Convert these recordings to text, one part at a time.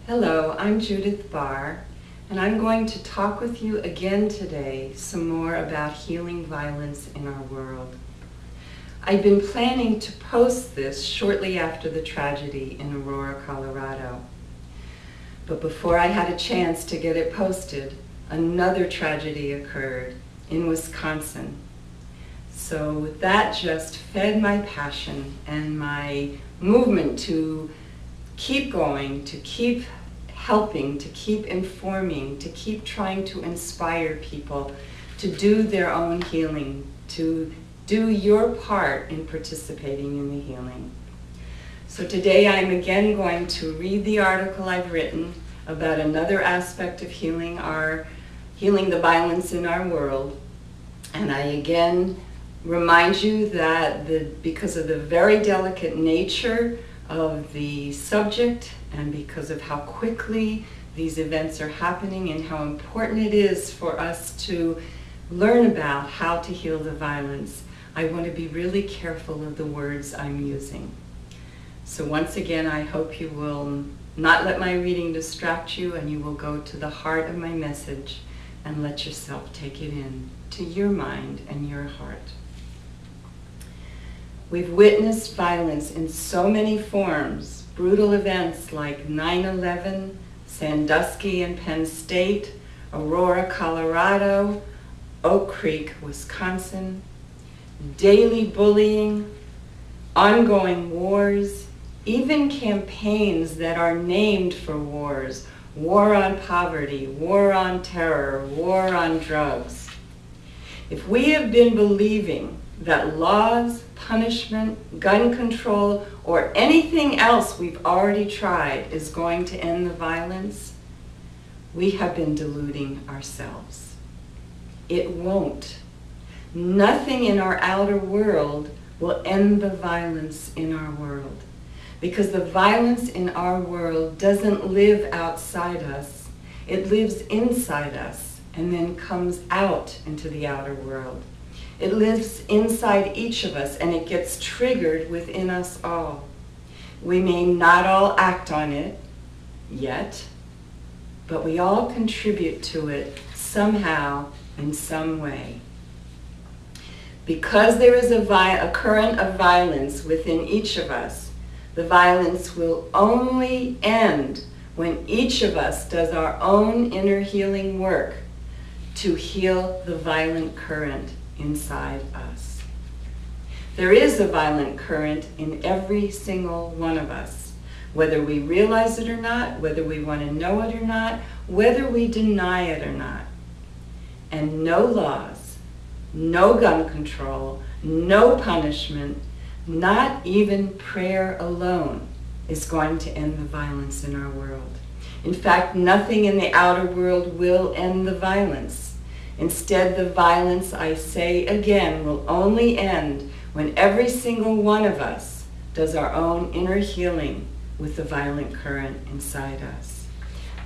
Hello, I'm Judith Barr, and I'm going to talk with you again today some more about healing violence in our world. I've been planning to post this shortly after the tragedy in Aurora, Colorado. But before I had a chance to get it posted, another tragedy occurred in Wisconsin. So that just fed my passion and my movement to keep going, to keep helping, to keep informing, to keep trying to inspire people to do their own healing, to do your part in participating in the healing. So today I'm again going to read the article I've written about another aspect of healing the violence in our world. And I again remind you that because of the very delicate nature of the subject and because of how quickly these events are happening and how important it is for us to learn about how to heal the violence, I want to be really careful of the words I'm using. So once again, I hope you will not let my reading distract you and you will go to the heart of my message and let yourself take it in to your mind and your heart. We've witnessed violence in so many forms, brutal events like 9/11, Sandusky and Penn State, Aurora, Colorado, Oak Creek, Wisconsin, daily bullying, ongoing wars, even campaigns that are named for wars, war on poverty, war on terror, war on drugs. If we have been believing that laws, punishment, gun control, or anything else we've already tried is going to end the violence, we have been deluding ourselves. It won't. Nothing in our outer world will end the violence in our world, because the violence in our world doesn't live outside us. It lives inside us and then comes out into the outer world. It lives inside each of us and it gets triggered within us all. We may not all act on it yet, but we all contribute to it somehow in some way. Because there is a current of violence within each of us, the violence will only end when each of us does our own inner healing work to heal the violent current inside us. There is a violent current in every single one of us, whether we realize it or not, whether we want to know it or not, whether we deny it or not. And no laws, no gun control, no punishment, not even prayer alone is going to end the violence in our world. In fact, nothing in the outer world will end the violence. Instead, the violence, I say again, will only end when every single one of us does our own inner healing with the violent current inside us.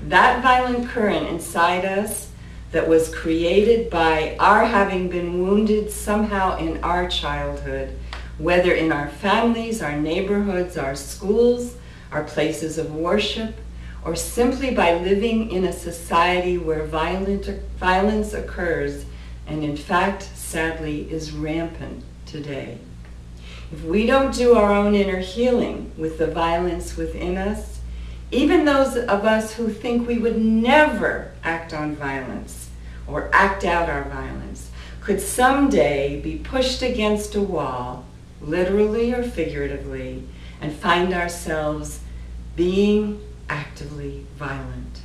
That violent current inside us that was created by our having been wounded somehow in our childhood, whether in our families, our neighborhoods, our schools, our places of worship, or simply by living in a society where violence occurs and in fact, sadly, is rampant today. If we don't do our own inner healing with the violence within us, even those of us who think we would never act on violence or act out our violence could someday be pushed against a wall, literally or figuratively, and find ourselves being actively violent.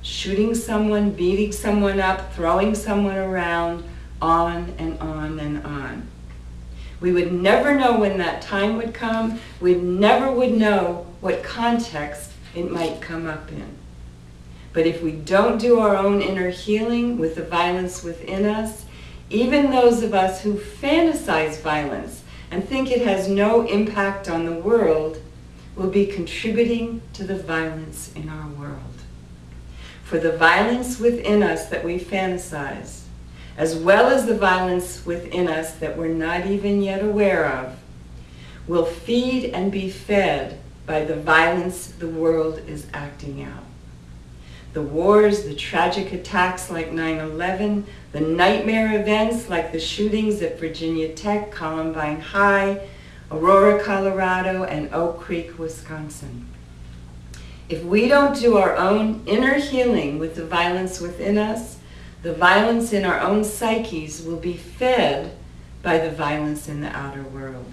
Shooting someone, beating someone up, throwing someone around, on and on and on. We would never know when that time would come. We never would know what context it might come up in. But if we don't do our own inner healing with the violence within us, even those of us who fantasize violence and think it has no impact on the world will be contributing to the violence in our world. For the violence within us that we fantasize, as well as the violence within us that we're not even yet aware of, will feed and be fed by the violence the world is acting out. The wars, the tragic attacks like 9/11, the nightmare events like the shootings at Virginia Tech, Columbine High, Aurora, Colorado, and Oak Creek, Wisconsin. If we don't do our own inner healing with the violence within us, the violence in our own psyches will be fed by the violence in the outer world.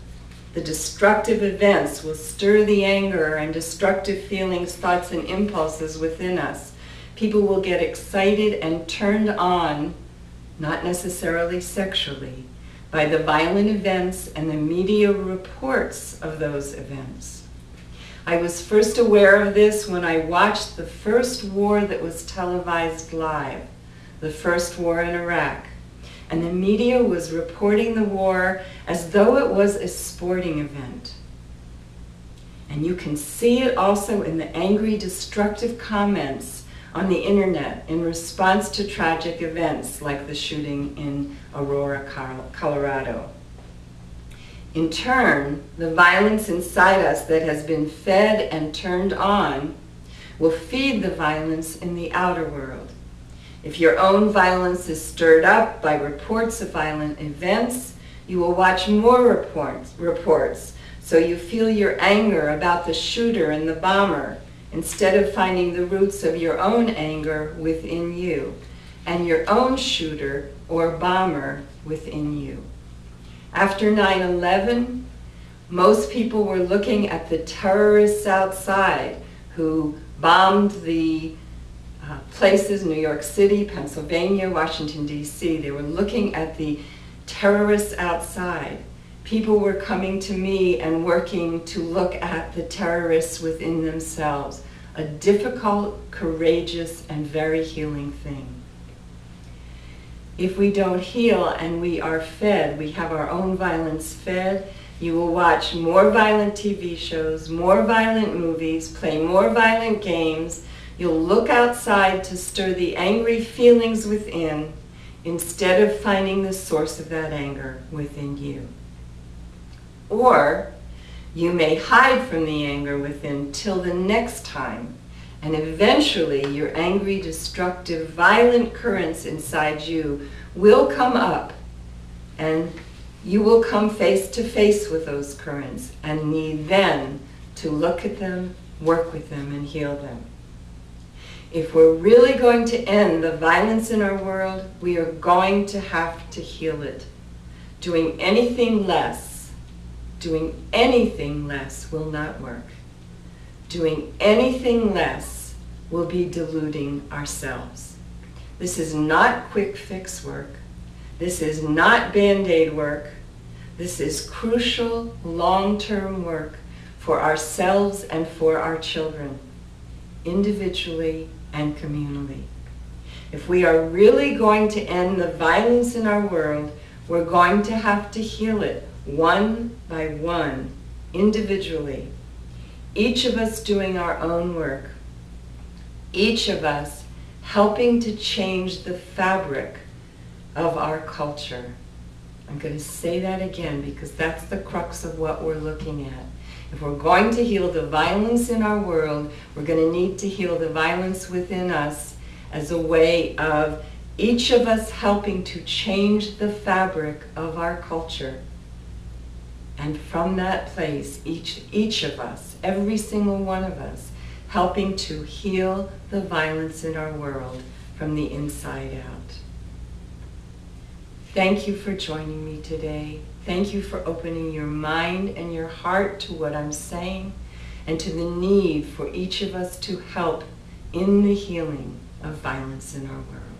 The destructive events will stir the anger and destructive feelings, thoughts, and impulses within us. People will get excited and turned on, not necessarily sexually, by the violent events and the media reports of those events. I was first aware of this when I watched the first war that was televised live, the first war in Iraq. And the media was reporting the war as though it was a sporting event. And you can see it also in the angry, destructive comments on the internet in response to tragic events like the shooting in Aurora, Colorado. In turn, the violence inside us that has been fed and turned on will feed the violence in the outer world. If your own violence is stirred up by reports of violent events, you will watch more reports, so you feel your anger about the shooter and the bomber, instead of finding the roots of your own anger within you, and your own shooter or bomber within you. After 9/11, most people were looking at the terrorists outside who bombed the places, New York City, Pennsylvania, Washington, D.C. They were looking at the terrorists outside. People were coming to me and working to look at the terrorists within themselves. A difficult, courageous, and very healing thing. If we don't heal and we are fed, we have our own violence fed, you will watch more violent TV shows, more violent movies, play more violent games. You'll look outside to stir the angry feelings within instead of finding the source of that anger within you. Or you may hide from the anger within till the next time, and eventually your angry, destructive, violent currents inside you will come up, and you will come face to face with those currents and need then to look at them, work with them, and heal them. If we're really going to end the violence in our world, we are going to have to heal it. Doing anything less will not work. Doing anything less will be deluding ourselves. This is not quick fix work. This is not Band-Aid work. This is crucial long-term work for ourselves and for our children, individually and communally. If we are really going to end the violence in our world, we're going to have to heal it one by one, individually. Each of us doing our own work. Each of us helping to change the fabric of our culture. I'm going to say that again because that's the crux of what we're looking at. If we're going to heal the violence in our world, we're going to need to heal the violence within us as a way of each of us helping to change the fabric of our culture. And from that place, each of us, every single one of us, helping to heal the violence in our world from the inside out. Thank you for joining me today. Thank you for opening your mind and your heart to what I'm saying and to the need for each of us to help in the healing of violence in our world.